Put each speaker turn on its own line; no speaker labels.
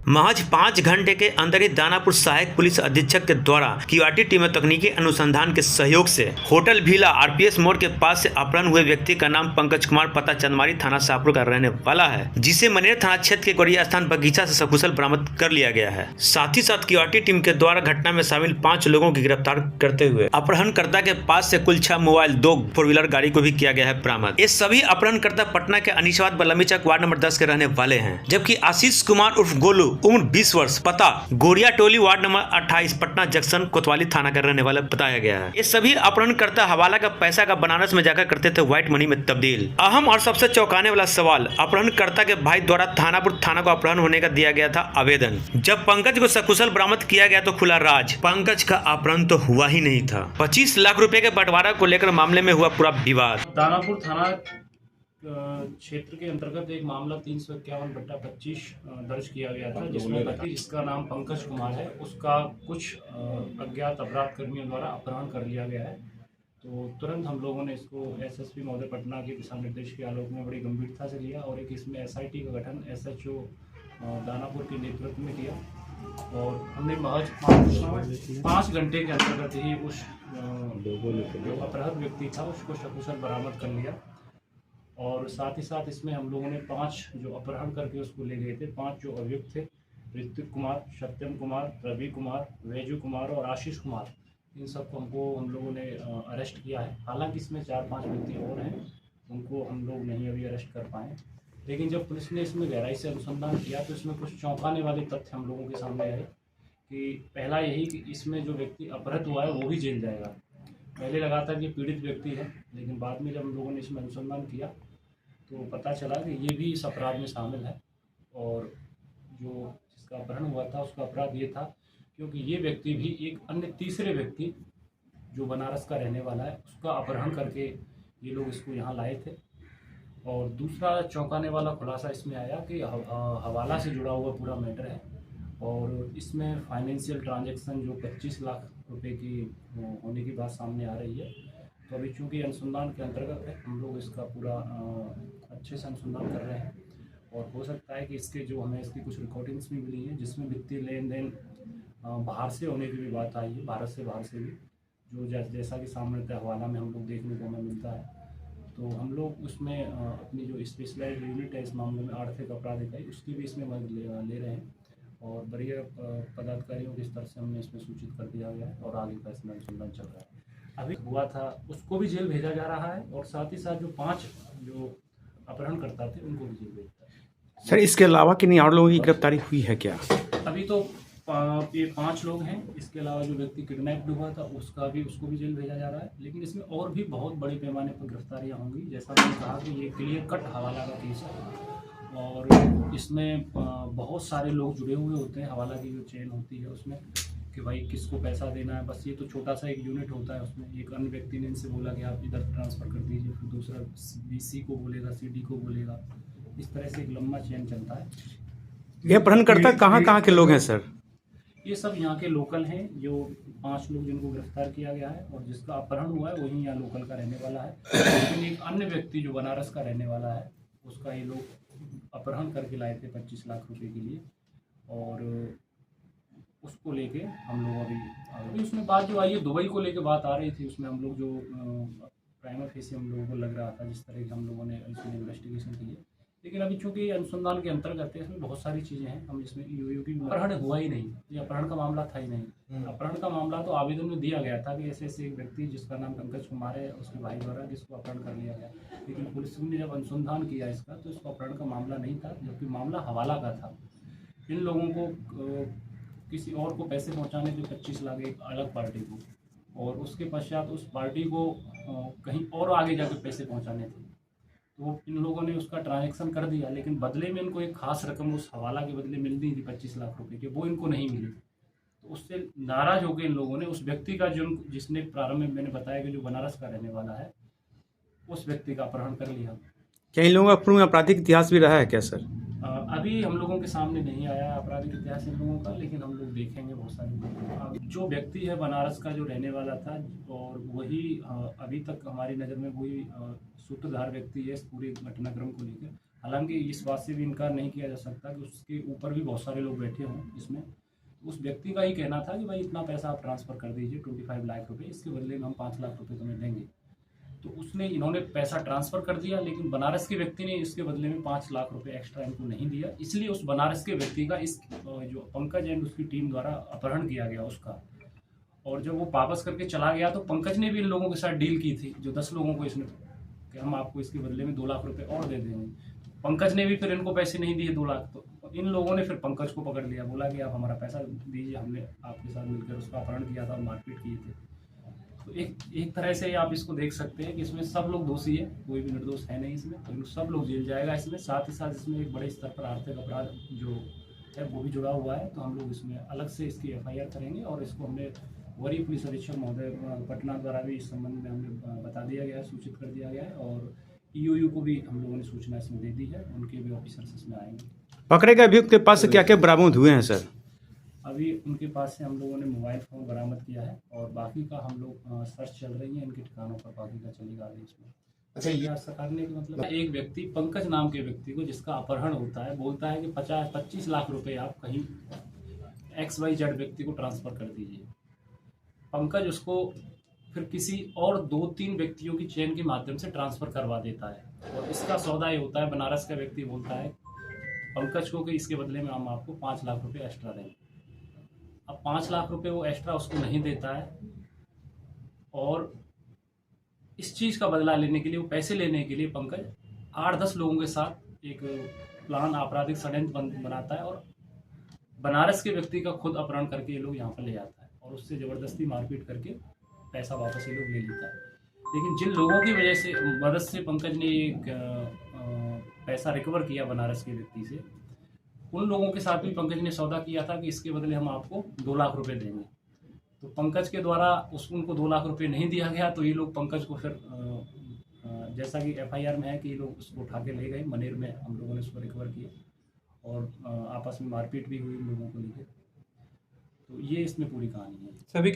महज 5 घंटे के अंदर ही दानापुर सहायक पुलिस अधीक्षक के द्वारा क्यूआरटी टीम में तकनीकी अनुसंधान के सहयोग से होटल विला आरपीएस मोड़ के पास से अपहरण हुए व्यक्ति का नाम पंकज कुमार, पता चंदमारी, थाना शाहपुर का रहने वाला है, जिसे मनेर थाना क्षेत्र के गौरिया स्थान बगीचा से सकुशल बरामद कर लिया गया है। साथ ही साथ क्यूआरटी टीम के द्वारा घटना में शामिल 5 लोगों की गिरफ्तार करते हुए अपहरणकर्ता के पास से कुल 6 मोबाइल, 2 4 व्हीलर गाड़ी को भी किया गया है बरामद। ये सभी अपहरणकर्ता पटना के अनिशाबाद बलमी चक वार्ड नंबर 10 के रहने वाले हैं, जबकि आशीष कुमार उर्फ गोलू उम्र 20 वर्ष, पता गोरिया टोली वार्ड नंबर 28 पटना जंक्शन कोतवाली थाना का रहने वाला बताया गया है। ये सभी अपहरणकर्ता हवाला का पैसा का बनारस में जाकर करते थे व्हाइट मनी में तब्दील। अहम और सबसे चौंकाने वाला सवाल, अपहरणकर्ता के भाई द्वारा थानापुर थाना को अपहरण होने का दिया गया था आवेदन। जब पंकज को सकुशल बरामद किया गया तो खुला राज, पंकज का अपहरण तो हुआ ही नहीं था। 25 लाख रुपए के बंटवारा को लेकर मामले में हुआ पूरा विवाद।
दानापुर थाना क्षेत्र के अंतर्गत एक मामला 351/25 दर्ज किया गया था, जिसमें व्यक्ति जिसका नाम पंकज कुमार है उसका कुछ अज्ञात अपराध कर्मियों द्वारा अपहरण कर लिया गया है। तो तुरंत हम लोगों ने इसको एसएसपी महोदय पटना के दिशा निर्देश के आलोक में बड़ी गंभीरता से लिया और एक इसमें एसआईटी का गठन एसएचओ दानापुर के नेतृत्व में किया और हमने महज 5 घंटे के अंतर्गत ही उस जो अपराध व्यक्ति था उसको सकुशल बरामद कर लिया। और साथ ही साथ इसमें हम लोगों ने 5 जो अपहरण करके उसको ले गए थे, 5 जो अभियुक्त थे, ऋतिक कुमार, सत्यम कुमार, रवि कुमार, वैजू कुमार और आशीष कुमार, इन सबको हम लोगों ने अरेस्ट किया है। हालांकि इसमें 4-5 व्यक्ति और हैं, उनको हम लोग नहीं अभी अरेस्ट कर पाए, लेकिन जब पुलिस ने इसमें गहराई से अनुसंधान किया तो इसमें कुछ चौंकाने वाले तथ्य हम लोगों के सामने आए कि पहला यही कि इसमें जो व्यक्ति अपहृत हुआ है वो भी जेल जाएगा। पहले लगा था कि पीड़ित व्यक्ति है, लेकिन बाद में जब हम लोगों ने इसमें अनुसंधान किया तो पता चला कि ये भी इस अपराध में शामिल है। और जो जिसका अपहरण हुआ था उसका अपराध ये था क्योंकि ये व्यक्ति भी एक अन्य तीसरे व्यक्ति जो बनारस का रहने वाला है उसका अपहरण करके ये लोग इसको यहाँ लाए थे। और दूसरा चौंकाने वाला खुलासा इसमें आया कि हवाला से जुड़ा हुआ पूरा मैटर है और इसमें फाइनेंशियल ट्रांजैक्शन जो 25 लाख रुपए की होने की बात सामने आ रही है। तो अभी चूँकि अनुसंधान के अंतर्गत है, हम लोग इसका पूरा अच्छे से अनुसंधान कर रहे हैं और हो सकता है कि इसके जो हमें इसकी कुछ रिकॉर्डिंग्स भी मिली हैं जिसमें वित्तीय लेन देन बाहर से होने की भी बात आई है, भारत से बाहर से भी, जो जैसा कि सामान्यतः हवाला में हम लोग देखने को हमें मिलता है। तो हम लोग उसमें अपनी जो स्पेशलाइज्ड यूनिट है इस मामले में आर्थिक अपराध इकाई, उसकी भी इसमें मदद ले रहे हैं और वरीय पदाधिकारियों के स्तर से हमने इसमें सूचित कर दिया गया है और आगे का इसमें अनुसंधान चल रहा है। अभी हुआ था उसको भी जेल भेजा जा रहा है और साथ ही साथ जो 5 जो अपहरण करता थे उनको भी जेल भेजता है।
सर, इसके अलावा किन्हीं और लोगों की गिरफ्तारी हुई है क्या?
अभी तो ये 5 लोग हैं, इसके अलावा जो व्यक्ति किडनैप्ड हुआ था उसको भी जेल भेजा जा रहा है। लेकिन इसमें और भी बहुत बड़े पैमाने पर गिरफ्तारियां होंगी। जैसा मैंने कहा कि ये क्लियर कट हवाला का केस है और इसमें बहुत सारे लोग जुड़े हुए होते हैं। हवाला की जो चेन होती है उसमें कि भाई किसको पैसा देना है, बस ये तो छोटा सा एक यूनिट होता है। उसमें एक अन्य व्यक्ति ने इनसे बोला कि आप इधर ट्रांसफ़र कर दीजिए, फिर दूसरा बीसी को बोलेगा, सीडी को बोलेगा, इस तरह से एक लंबा चेन चलता है।
ये अपहरणकर्ता कहाँ के लोग हैं सर?
ये सब यहाँ के लोकल हैं, जो 5 लोग जिनको गिरफ्तार किया गया है और जिसका अपहरण हुआ है वही यहाँ लोकल का रहने वाला है। लेकिन एक अन्य व्यक्ति जो बनारस का रहने वाला है उसका ये लोग अपहरण करके लाए थे 25 लाख रुपए के लिए और उसको लेके हम लोग अभी उसमें बात जो आई है दुबई को लेके बात आ रही थी, उसमें हम लोग जो प्राइमर फेसी हम लोगों को लग रहा था जिस तरह की हम लोगों ने इसमें इन्वेस्टिगेशन की है। लेकिन अभी चूंकि अनुसंधान के अंतर्गत है, इसमें बहुत सारी चीज़ें हैं। हम इसमें अपहरण हुआ ही नहीं, ये अपहरण का मामला था ही नहीं। अपहरण का मामला तो आवेदन में दिया गया था कि ऐसे ऐसे एक व्यक्ति जिसका नाम पंकज कुमार है उसके भाई द्वारा जिसको अपहरण कर लिया गया, लेकिन पुलिस ने जब अनुसंधान किया इसका तो इसको अपहरण का मामला नहीं था, जबकि मामला हवाला का था। इन लोगों को किसी और को पैसे पहुंचाने थे 25 लाख एक अलग पार्टी को, और उसके पश्चात उस पार्टी को कहीं और आगे जाकर पैसे पहुंचाने थे। तो इन लोगों ने उसका ट्रांजैक्शन कर दिया, लेकिन बदले में इनको एक खास रकम उस हवाला के बदले मिलनी थी 25 लाख रुपए की, वो इनको नहीं मिली। तो उससे नाराज होकर इन लोगों ने उस व्यक्ति का जिसने प्रारंभ में मैंने बताया कि जो बनारस का रहने वाला है उस व्यक्ति का अपहरण कर लिया।
क्या इन लोगों का पूर्ण आपराधिक इतिहास भी रहा है क्या सर?
अभी हम लोगों के सामने नहीं आया आपराधिक इतिहास इन लोगों का, लेकिन हम लोग देखेंगे बहुत सारे। जो व्यक्ति है बनारस का जो रहने वाला था और वही अभी तक हमारी नज़र में वही सूत्रधार व्यक्ति है इस पूरे घटनाक्रम को लेकर। हालांकि इस बात से भी इनकार नहीं किया जा सकता कि उसके ऊपर भी बहुत सारे लोग बैठे हों इसमें। उस व्यक्ति का ही कहना था कि भाई इतना पैसा आप ट्रांसफ़र कर दीजिए 25 लाख रुपए, इसके बदले में हम 5 लाख रुपए तुम्हें देंगे। तो इन्होंने पैसा ट्रांसफ़र कर दिया, लेकिन बनारस के व्यक्ति ने इसके बदले में 5 लाख रुपए एक्स्ट्रा इनको नहीं दिया। इसलिए उस बनारस के व्यक्ति का इस जो पंकज एंड उसकी टीम द्वारा अपहरण किया गया उसका। और जब वो वापस करके चला गया तो पंकज ने भी इन लोगों के साथ डील की थी, जो 10 लोगों को इसने कि हम आपको इसके बदले में 2 लाख रुपए और दे देंगे। पंकज ने भी फिर इनको पैसे नहीं दिए 2 लाख, तो इन लोगों ने फिर पंकज को पकड़ लिया, बोला कि आप हमारा पैसा दीजिए, हमने आपके साथ मिलकर उसका अपहरण किया था और मारपीट किए थे। तो एक तरह से आप इसको देख सकते हैं कि इसमें सब लोग दोषी है, कोई भी निर्दोष है नहीं इसमें, तो सब लोग जेल जाएगा इसमें। साथ ही साथ इसमें एक बड़े स्तर पर आर्थिक अपराध जो है वो भी जुड़ा हुआ है, तो हम लोग इसमें अलग से इसकी FIR करेंगे। और इसको हमने वरीय पुलिस अधीक्षक महोदय पटना द्वारा भी इस संबंध में हमें बता दिया गया है, सूचित कर दिया गया है। और EOU को भी हम लोगों ने सूचना इसमें दे दी है, उनके भी ऑफिसर्स इसमें आएंगे।
पकड़े गए अभियुक्त के पास से क्या क्या बरामद हुए हैं सर?
अभी उनके पास से हम लोगों ने मोबाइल फ़ोन बरामद किया है और बाकी का हम लोग सर्च चल रही है इनके ठिकानों पर, बाकी का चलेगा आगे इसमें। अच्छा, ये सरकारने का मतलब एक व्यक्ति पंकज नाम के व्यक्ति को जिसका अपहरण होता है, बोलता है कि 25 लाख रुपए आप कहीं XYZ व्यक्ति को ट्रांसफ़र कर दीजिए। पंकज उसको फिर किसी और 2-3 व्यक्तियों की चेन के माध्यम से ट्रांसफ़र करवा देता है। और इसका सौदा ये होता है, बनारस का व्यक्ति बोलता है पंकज को कि इसके बदले में हम आपको 5 लाख रुपए एक्स्ट्रा देंगे। अब 5 लाख रुपए वो एक्स्ट्रा उसको नहीं देता है, और इस चीज़ का बदला लेने के लिए, वो पैसे लेने के लिए पंकज 8-10 लोगों के साथ एक प्लान आपराधिक षड्यंत्र बनाता है और बनारस के व्यक्ति का खुद अपहरण करके ये लोग यहाँ पर ले आता है और उससे ज़बरदस्ती मारपीट करके पैसा वापस ये लोग ले लेता है। लेकिन जिन लोगों की वजह से मदद से पंकज ने एक पैसा रिकवर किया बनारस के व्यक्ति से, उन लोगों के साथ भी पंकज ने सौदा किया था कि इसके बदले हम आपको 2 लाख रुपए देंगे। तो पंकज के द्वारा उनको 2 लाख रुपए नहीं दिया गया, तो ये लोग पंकज को फिर जैसा कि FIR में है कि ये लोग उसको उठा के ले गए, मनेर में हम लोगों ने उसको रिकवर किया और आपस में मारपीट भी हुई इन लोगों को लेकर। तो ये इसमें पूरी कहानी है।
सभी